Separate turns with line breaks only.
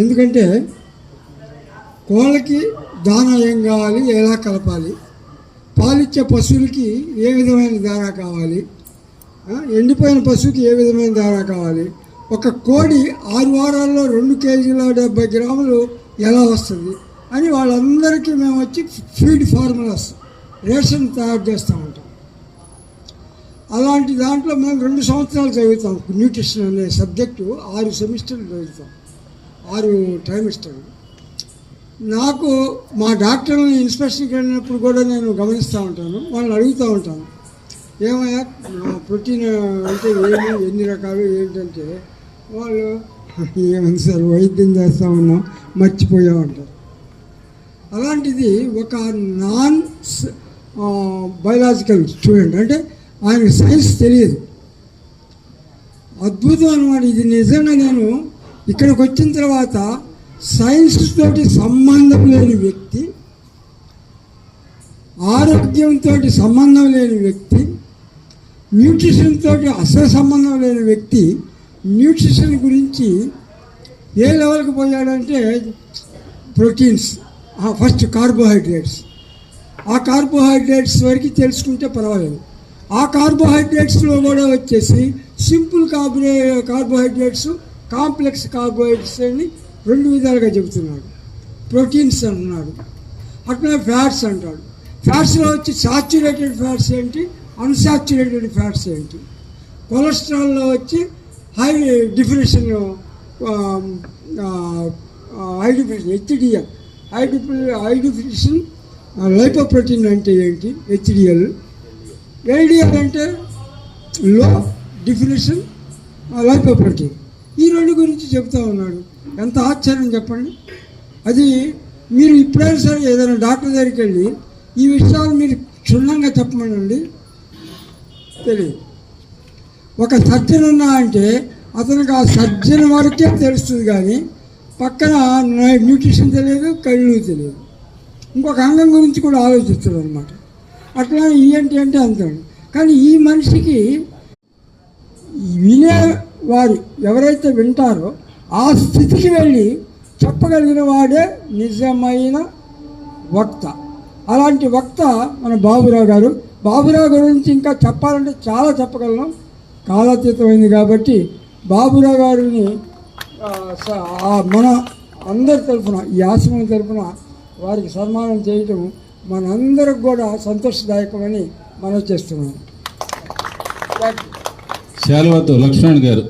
ఎందుకంటే కోళ్ళకి దానా ఏం కావాలి, ఎలా కలపాలి, పాలిచ్చే పశువులకి ఏ విధమైన దానా కావాలి, ఎండిపోయిన పశువుకి ఏ విధమైన దానా కావాలి, ఒక కోడి 6 వారాల్లో 2 కేజీల 70 గ్రాములు ఎలా వస్తుంది అని వాళ్ళందరికీ మేము వచ్చి ఫీడ్ ఫార్ములాస్ రేషన్ తయారు చేస్తూ ఉంటాం. అలాంటి దాంట్లో మేము 2 సంవత్సరాలు చదువుతాం. న్యూట్రిషన్ అనే సబ్జెక్టు 6 సెమిస్టర్లు చదువుతాం, 6 ట్రైమిస్టర్లు. నాకు మా డాక్టర్ని ఇన్స్పెక్షన్కి వెళ్ళినప్పుడు కూడా నేను గమనిస్తూ ఉంటాను, వాళ్ళని అడుగుతూ ఉంటాను, ఏమయ్యా ప్రోటీన్ అంటే ఏమి, ఎన్ని రకాలు ఏంటంటే వాళ్ళు ఏమని సార్ వైద్యం చేస్తూ ఉన్నాం మర్చిపోయామంటారు. అలాంటిది ఒక నాన్ బయలాజికల్ స్టూడెంట్, అంటే ఆయనకు సైన్స్ తెలియదు, అద్భుతం అన్నమాట. ఇది నిజంగా నేను ఇక్కడికి వచ్చిన తర్వాత సైన్స్ తోటి సంబంధం లేని వ్యక్తి, ఆరోగ్యంతో సంబంధం లేని వ్యక్తి, న్యూట్రిషన్ తోటి అసలు సంబంధం లేని వ్యక్తి న్యూట్రిషన్ గురించి ఏ లెవెల్కి పోయాడంటే ప్రోటీన్స్, ఫస్ట్ కార్బోహైడ్రేట్స్, ఆ కార్బోహైడ్రేట్స్ వరకు తెలుసుకుంటే పర్వాలేదు. ఆ కార్బోహైడ్రేట్స్లో కూడా వచ్చేసి సింపుల్ కార్బోహైడ్రేట్స్, కాంప్లెక్స్ కార్బోహైడ్రేట్స్ అని 2 విధాలుగా చెబుతున్నాడు. ప్రోటీన్స్ అంటున్నాడు, అట్లా ఫ్యాట్స్ అంటాడు. ఫ్యాట్స్లో వచ్చి సాచ్యురేటెడ్ ఫ్యాట్స్ ఏంటి, అన్సాచ్యురేటెడ్ ఫ్యాట్స్ ఏంటి, కొలెస్ట్రాల్లో వచ్చి high definition HDL, high definition lipoprotein అంటే ఏంటి, హెచ్డిఎల్. ఎల్డిఎల్ అంటే లో డెఫినేషన్ లైపోప్రోటీన్. ఈ 2 గురించి చెప్తా ఉన్నాడు. ఎంత ఆశ్చర్యం చెప్పండి. అది మీరు ఇప్పుడైనా సరే ఏదైనా డాక్టర్ దగ్గరికి వెళ్ళి ఈ విషయాలు మీరు క్షుణ్ణంగా చెప్పమనండి, తెలియదు. ఒక సర్జన్ ఉన్నా అంటే అతనికి ఆ సర్జన్ వరకే తెలుస్తుంది, కానీ పక్కన న్యూట్రిషన్ తెలియదు, కళ్ళు తెలియదు, ఇంకొక అంగం గురించి కూడా ఆలోచిస్తాడు అనమాట. అట్లా ఏంటి అంటే అంటాడు. కానీ ఈ మనిషికి వినేవారు ఎవరైతే వింటారో ఆ స్థితికి వెళ్ళి చెప్పగలిగిన వాడే నిజమైన వక్త. అలాంటి వక్త మన బాబురావు గారు. బాబురావు గురించి ఇంకా చెప్పాలంటే చాలా చెప్పగలను, కాలాతీతమైంది. కాబట్టి బాబురావు గారిని మన అందరి తరఫున, ఈ ఆశ్రమం తరఫున వారికి సన్మానం చేయటం మనందరికి కూడా సంతోషదాయకమని మనం చేస్తున్నాం.
శాలువాతో లక్ష్మణ్ గారు.